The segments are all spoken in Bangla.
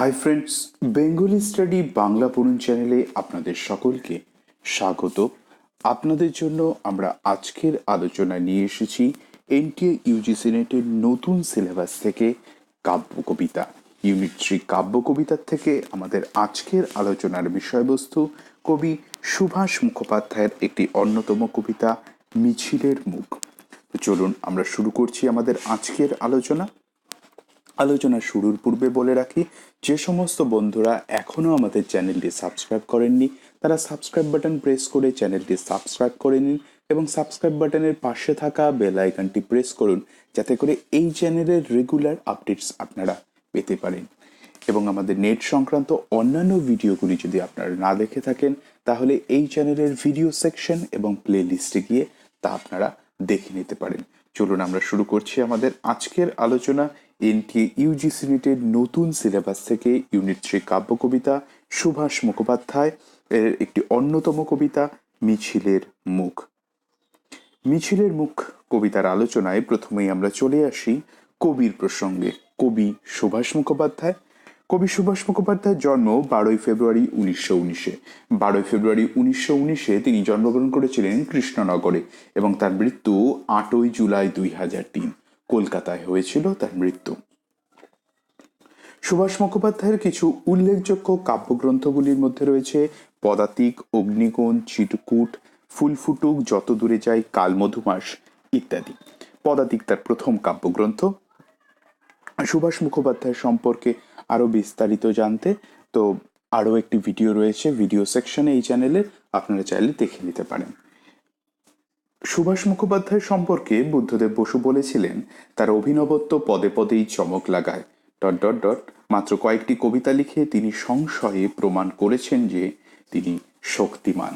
Hi friends, Bengali study Bangla পড়ুন চ্যানেলে আপনাদের সকলকে স্বাগত। আপনাদের জন্য আমরা আজকের আলোচনায় নিয়ে এসেছি এনটিএ ইউজিসি নেটের নতুন সিলেবাস থেকে কাব্য কবিতা ইউনিট 3 কাব্য কবিতার থেকে আমাদের আজকের আলোচনার বিষয়বস্তু কবি সুভাষ মুখোপাধ্যায়ের একটি অন্যতম কবিতা মিছিলের মুখ। চলুন আমরা শুরু করছি আমাদের আজকের আলোচনা শুরুর পূর্বে বলে রাখি, যে সমস্ত বন্ধুরা এখনও আমাদের চ্যানেলটি সাবস্ক্রাইব করেননি তারা সাবস্ক্রাইব বাটন প্রেস করে চ্যানেলটি সাবস্ক্রাইব করে নিন এবং সাবস্ক্রাইব বাটনের পাশে থাকা বেল আইকনটি প্রেস করুন, যাতে করে এই চ্যানেলের রেগুলার আপডেটস আপনারা পেতে পারেন। এবং আমাদের নেট সংক্রান্ত অন্যান্য ভিডিওগুলি যদি আপনারা না দেখে থাকেন তাহলে এই চ্যানেলের ভিডিও সেকশন এবং প্লে লিস্টে গিয়ে তা আপনারা দেখে নিতে পারেন। চলুন আমরা শুরু করছি আমাদের আজকের আলোচনা এনটিএ ইউজিসি নেটের নতুন সিলেবাস থেকে ইউনিট 3 কাব্য কবিতা সুভাষ মুখোপাধ্যায় এর একটি অন্যতম কবিতা মিছিলের মুখ। মিছিলের মুখ কবিতার আলোচনায় প্রথমেই আমরা চলে আসি কবির প্রসঙ্গে। কবি সুভাষ মুখোপাধ্যায়। কবি সুভাষ মুখোপাধ্যায়ের জন্ম 12ই ফেব্রুয়ারি 1919-এ। 12ই ফেব্রুয়ারি 1919-এ তিনি জন্মগ্রহণ করেছিলেন কৃষ্ণনগরে এবং তার মৃত্যু 8ই জুলাই 2003 কলকাতায় হয়েছিল তার মৃত্যু। সুভাষ মুখোপাধ্যায়ের কিছু উল্লেখযোগ্য কাব্যগ্রন্থগুলির মধ্যে রয়েছে পদাতিক, অগ্নিকোণ, চিটকুট, ফুলফুটুক, যত দূরে যায়, কালমধুমাস ইত্যাদি। পদাতিক তার প্রথম কাব্যগ্রন্থ। সুভাষ মুখোপাধ্যায় সম্পর্কে আরো বিস্তারিত জানতে তো আরো একটি ভিডিও রয়েছে ভিডিও সেকশনে এই চ্যানেলে, আপনারা চাইলে দেখে নিতে পারেন। সুভাষ মুখোপাধ্যায় সম্পর্কে বুদ্ধদেব বসু বলেছিলেন, তার অভিনবত্ব পদে পদেই চমক লাগায়... মাত্র কয়েকটি কবিতা লিখে তিনি সংশয়ে প্রমাণ করেছেন যে তিনি শক্তিমান।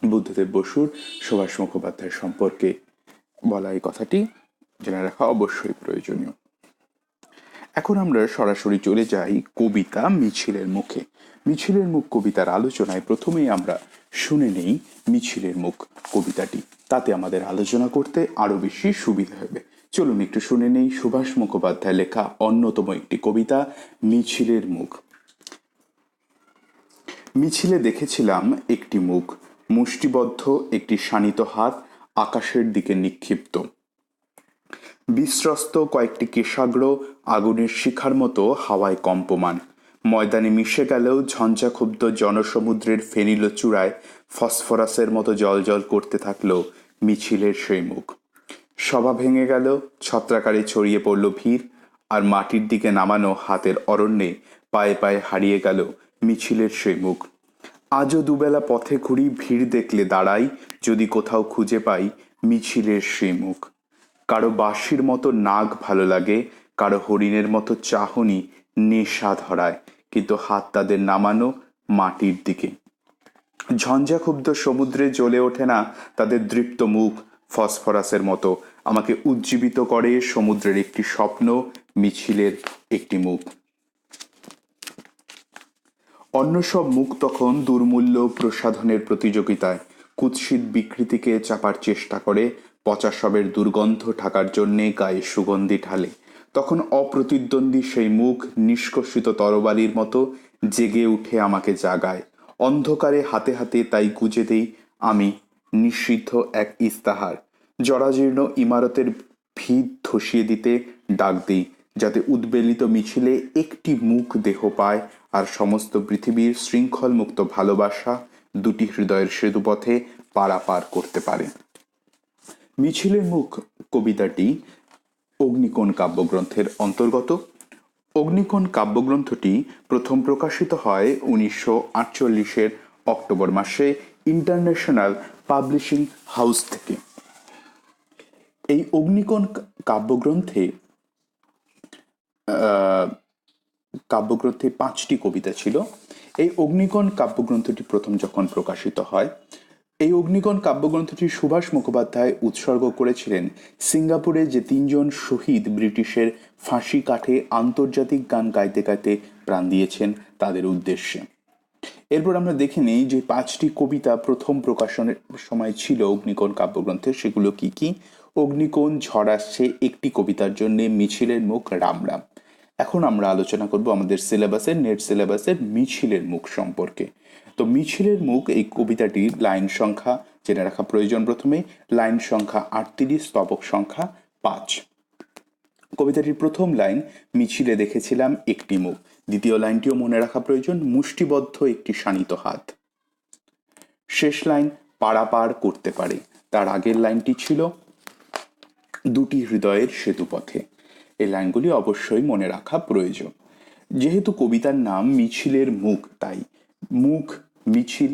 বুদ্ধদেব বসুর সুভাষ মুখোপাধ্যায় সম্পর্কে বলা এই কথাটি জেনে রাখা অবশ্যই প্রয়োজনীয়। এখন আমরা সরাসরি চলে যাই কবিতা মিছিলের মুখে। মিছিলের মুখ কবিতার আলোচনায় প্রথমেই আমরা শুনে নেই মিছিলের মুখ কবিতাটি, তাতে আমাদের আলোচনা করতে আরো বেশি সুবিধা হবে। চলুন একটু শুনে নেই সুভাষ মুখোপাধ্যায় লেখা অন্যতম একটি কবিতা মিছিলের মুখ। মিছিলে দেখেছিলাম একটি মুখ, মুষ্টিবদ্ধ একটি শানিত হাত আকাশের দিকে নিক্ষিপ্ত, বিশ্বস্ত কয়েকটি কেশাগ্র আগুনের শিখার মতো হাওয়ায় কম্পমান। ময়দানে মিশে গেলেও ঝঞ্ঝাক্ষুব্ধ জনসমুদ্রের ফেনিল চূড়ায় ফসফরাসের মতো জলজল করতে থাকলো মিছিলের সেই মুখ। সভা ভেঙে গেল, ছত্রাকারে ছড়িয়ে পড়ল ভিড়, আর মাটির দিকে নামানো হাতের অরণ্যে পায়ে পায়ে হারিয়ে গেল মিছিলের সেই মুখ। আজও দুবেলা পথে ঘুরি, ভিড় দেখলে দাঁড়াই, যদি কোথাও খুঁজে পাই মিছিলের সেই মুখ। কারো বাঁশির মতো নাক ভালো লাগে, কারো হরিণের মতো চাহনি নেশা ধরায়, কিন্তু হাত তাদের নামানো মাটির দিকে। ঝঞ্ঝাক্ষুব্ধ সমুদ্রে জ্বলে ওঠে না তাদের দৃপ্ত মুখ, ফসফরাসের মতো আমাকে উজ্জীবিত করে সমুদ্রের একটি স্বপ্ন, মিছিলের একটি মুখ। অন্য সব মুখ তখন দুর্মূল্য প্রসাধনের প্রতিযোগিতায় কুৎসিত বিকৃতিকে চাপার চেষ্টা করে, পচা সবের দুর্গন্ধ ঢাকার জন্যে গায়ে সুগন্ধি ঢালে। তখন অপ্রতিদ্বন্দ্বী সেই মুখ নিষ্কষিত তরবারির মতো জেগে উঠে আমাকে জাগায়। অন্ধকারে হাতে হাতে তাই গুজে দেই আমি নিষিদ্ধ এক ইস্তাহার, জরাজীর্ণ ইমারতের ভিত ধসিয়ে দিতে ডাক দিই, যাতে উদ্বেলিত মিছিলে একটি মুখ দেহ পায় আর সমস্ত পৃথিবীর শৃঙ্খল মুক্ত ভালোবাসা দুটি হৃদয়ের সেতুপথে পারাপার করতে পারে। মিছিলের মুখ কবিতাটি অগ্নিকোণ কাব্যগ্রন্থের অন্তর্গত। অগ্নিকোণ কাব্যগ্রন্থটি প্রথম প্রকাশিত হয় 1948-এর অক্টোবর মাসে ইন্টারন্যাশনাল পাবলিশিং হাউস থেকে। এই অগ্নিকোণ কাব্যগ্রন্থে 5টি কবিতা ছিল। এই অগ্নিকোণ কাব্যগ্রন্থটি প্রথম যখন প্রকাশিত হয়, এই অগ্নিকোণ কাব্যগ্রন্থটি সুভাষ মুখোপাধ্যায় উৎসর্গ করেছিলেন সিঙ্গাপুরে যে 3 জন শহীদ ব্রিটিশের ফাঁসি কাঠে আন্তর্জাতিক গান গাইতে গাইতে প্রাণ দিয়েছেন তাদের উদ্দেশ্যে। এরপর আমরা দেখে নিই যে 5টি কবিতা প্রথম প্রকাশনের সময় ছিল অগ্নিকোণ কাব্যগ্রন্থে, সেগুলো কি কি। অগ্নিকোণ, ঝড় আসছে, একটি কবিতার জন্য, মিছিলের মুখ, রাম রাম। এখন আমরা আলোচনা করব আমাদের সিলেবাসের নেট সিলেবাসের মিছিলের মুখ সম্পর্কে। তো মিছিলের মুখ এই কবিতাটির লাইন সংখ্যা জেনে রাখা প্রয়োজন। প্রথমেই লাইন সংখ্যা 38, স্তবক সংখ্যা 5। কবিতাটির প্রথম লাইন, মিছিলে দেখেছিলাম একটি মুখ। দ্বিতীয় লাইনটিও মনে রাখা প্রয়োজন, মুষ্টিবদ্ধ একটি শানিত হাত। শেষ লাইন, পারাপার করতে পারে। তার আগের লাইনটি ছিল দুটি হৃদয়ের সেতুপথে। এই লাইনগুলি অবশ্যই মনে রাখা প্রয়োজন। যেহেতু কবিতার নাম মিছিলের মুখ, তাই মুখ, মিছিল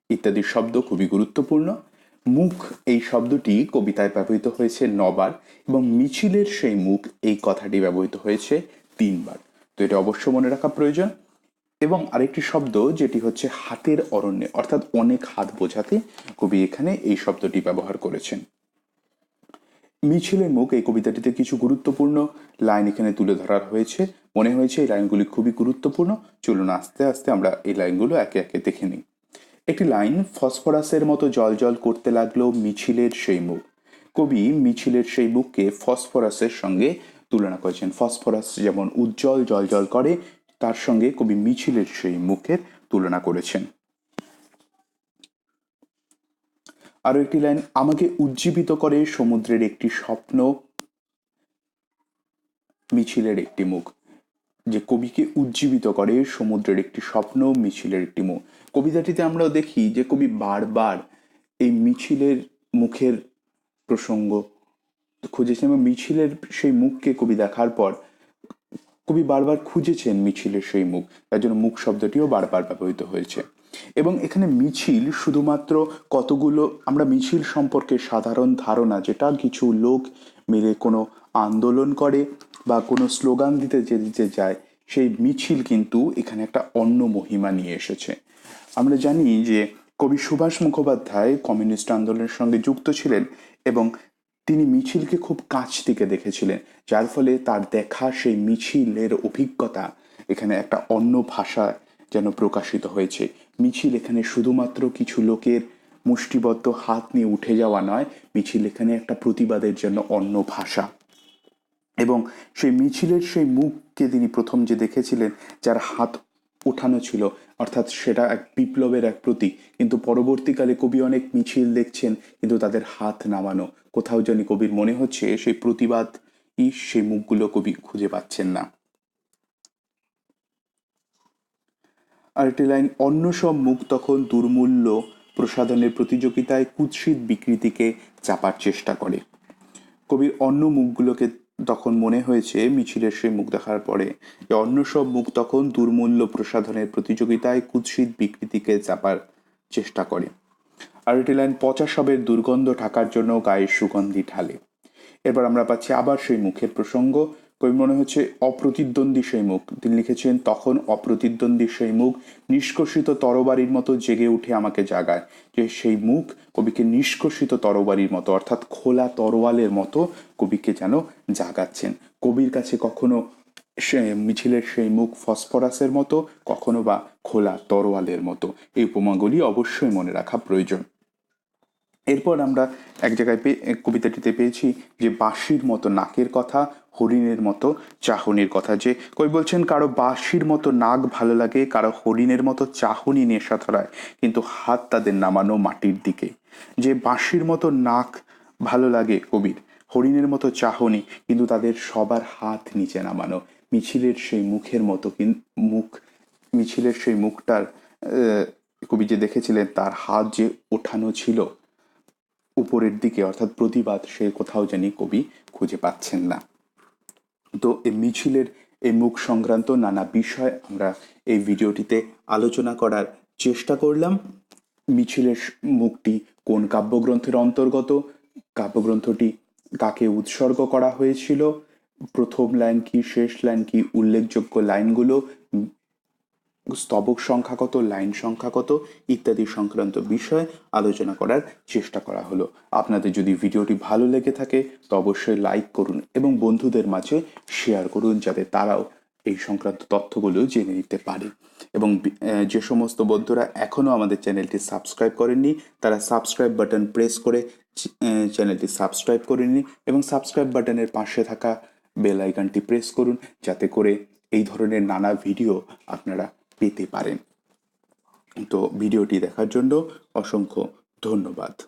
ইত্যাদি শব্দ খুবই গুরুত্বপূর্ণ। মুখ এই শব্দটি কবিতায় ব্যবহৃত হয়েছে 9 বার এবং মিছিলের সেই মুখ এই কথাটি ব্যবহৃত হয়েছে 3 বার। তো এটা অবশ্য মনে রাখা প্রয়োজন। এবং আরেকটি শব্দ যেটি হচ্ছে হাতের অরণ্যে, অর্থাৎ অনেক হাত বোঝাতে কবি এখানে এই শব্দটি ব্যবহার করেছেন। মিছিলের মুখ এই কবিতাটিতে কিছু গুরুত্বপূর্ণ লাইন এখানে তুলে ধরা হয়েছে। মনে হয়েছে এই লাইনগুলি খুবই গুরুত্বপূর্ণ। চলুন আস্তে আস্তে আমরা এই লাইনগুলো একে একে দেখে নিই। একটি লাইন, ফসফরাসের মতো জল জল করতে লাগলো মিছিলের সেই মুখ। কবি মিছিলের সেই মুখকে ফসফরাসের সঙ্গে তুলনা করেছেন। ফসফরাস যেমন উজ্জ্বল জল জল করে, তার সঙ্গে কবি মিছিলের সেই মুখের তুলনা করেছেন। আরো একটি লাইন, আমাকে উজ্জীবিত করে সমুদ্রের একটি স্বপ্ন মিছিলের একটি মুখ। যে কবিকে উজ্জীবিত করে সমুদ্রের একটি স্বপ্ন মিছিলের একটি মুখ। কবিতাটিতে আমরা দেখি যে কবি বারবার এই মিছিলের মুখের প্রসঙ্গ খুঁজেছেন এবং মিছিলের সেই মুখকে কবি দেখার পর কবি বারবার খুঁজেছেন মিছিলের সেই মুখ, তার জন্য মুখ শব্দটিও বারবার ব্যবহৃত হয়েছে। এবং এখানে মিছিল শুধুমাত্র কতগুলো, আমরা মিছিল সম্পর্কে সাধারণ ধারণা যেটা কিছু লোক মিলে কোনো আন্দোলন করে বা কোনো স্লোগান দিতে যে যায়, সেই মিছিল কিন্তু এখানে একটা অন্য মহিমা নিয়ে এসেছে। আমরা জানি যে কবি সুভাষ মুখোপাধ্যায় কমিউনিস্ট আন্দোলনের সঙ্গে যুক্ত ছিলেন এবং তিনি মিছিলকে খুব কাছ থেকে দেখেছিলেন, যার ফলে তার দেখা সেই মিছিলের অভিজ্ঞতা এখানে একটা অন্য ভাষায় যেন প্রকাশিত হয়েছে। মিছিল এখানে শুধুমাত্র কিছু লোকের মুষ্টিবদ্ধ হাত নিয়ে উঠে যাওয়া নয়, মিছিল এখানে একটা প্রতিবাদের জন্য অন্য ভাষা। এবং সেই মিছিলের সেই মুখকে তিনি প্রথম যে দেখেছিলেন, যার হাত ওঠানো ছিল, অর্থাৎ সেটা এক বিপ্লবের এক প্রতীক। কিন্তু পরবর্তীকালে কবি অনেক মিছিল দেখছেন কিন্তু তাদের হাত নামানো। কোথাও জানি কবির মনে হচ্ছে সেই প্রতিবাদ সেই মুখগুলো কবি খুঁজে পাচ্ছেন না। আরেকটি লাইন, অন্য সব মুখ তখন দুর্মূল্য প্রসাধনের প্রতিযোগিতায় কুৎসিত বিকৃতিকে চাপার চেষ্টা করে। কবির অন্য মুখগুলোকে তখন মনে হয়েছে মিছিলের সেই মুখ দেখার পরে যে অন্য সব মুখ তখন দুর্মূল্য প্রসাধনের প্রতিযোগিতায় কুৎসিত বিকৃতিকে চাপার চেষ্টা করে। আর এটি লাইন, পচা সবের দুর্গন্ধ ঢাকার জন্য গায়ের সুগন্ধি ঢালে। এরপর আমরা পাচ্ছি আবার সেই মুখের প্রসঙ্গ। কবি মনে হচ্ছে অপ্রতিদ্বন্দ্বী সেই মুখ, তিনি লিখেছেন, তখন অপ্রতিদ্বন্দ্বী সেই মুখ নিষ্কষিত তরবারির মতো জেগে উঠে আমাকে জাগায়। যে সেই মুখ কবিকে নিষ্কষিত তরবারির মতো, অর্থাৎ খোলা তরোয়ালের মতো কবিকে যেন জাগাচ্ছেন। কবির কাছে কখনো মিছিলের সেই মুখ ফসফরাসের মতো, কখনো বা খোলা তরোয়ালের মতো। এই উপমাগুলি অবশ্যই মনে রাখা প্রয়োজন। এরপর আমরা এক জায়গায় কবিতাটিতে পেয়েছি যে বাঁশির মতো নাকের কথা, হরিণের মতো চাহনির কথা। যে কবি বলছেন কারো বাঁশির মতো নাক ভালো লাগে, কারো হরিণের মতো চাহনি নেশা ধরায়, কিন্তু হাত তাদের নামানো মাটির দিকে। যে বাঁশির মতো নাক ভালো লাগে কবির, হরিণের মতো চাহনি, কিন্তু তাদের সবার হাত নিচে নামানো। মিছিলের সেই মুখের মতো মুখ, মিছিলের সেই মুখটার কবি যে দেখেছিলেন তার হাত যে ওঠানো ছিল উপরের দিকে, অর্থাৎ প্রতিবাদ, সে কোথাও জানি কবি খুঁজে পাচ্ছেন না। তো এই মিছিলের এই মুখ সংক্রান্ত নানা বিষয় আমরা এই ভিডিওটিতে আলোচনা করার চেষ্টা করলাম। মিছিলের মুখটি কোন কাব্যগ্রন্থের অন্তর্গত, কাব্যগ্রন্থটি কাকে উৎসর্গ করা হয়েছিল, প্রথম লাইন কি, শেষ লাইন কি, উল্লেখযোগ্য লাইনগুলো, স্তবক সংখ্যা কত, লাইন সংখ্যা কত ইত্যাদি সংক্রান্ত বিষয় আলোচনা করার চেষ্টা করা হলো। আপনাদের যদি ভিডিওটি ভালো লেগে থাকে তো অবশ্যই লাইক করুন এবং বন্ধুদের মাঝে শেয়ার করুন, যাতে তারাও এই সংক্রান্ত তথ্যগুলো জেনে নিতে পারে। এবং যে সমস্ত বন্ধুরা এখনও আমাদের চ্যানেলটি সাবস্ক্রাইব করেননি, তারা সাবস্ক্রাইব বাটন প্রেস করে চ্যানেলটি সাবস্ক্রাইব করে নিন এবং সাবস্ক্রাইব বাটনের পাশে থাকা বেল আইকনটি প্রেস করুন, যাতে করে এই ধরনের নানা ভিডিও আপনারা পেতে পারেন। তো ভিডিওটি দেখার জন্য অসংখ্য ধন্যবাদ।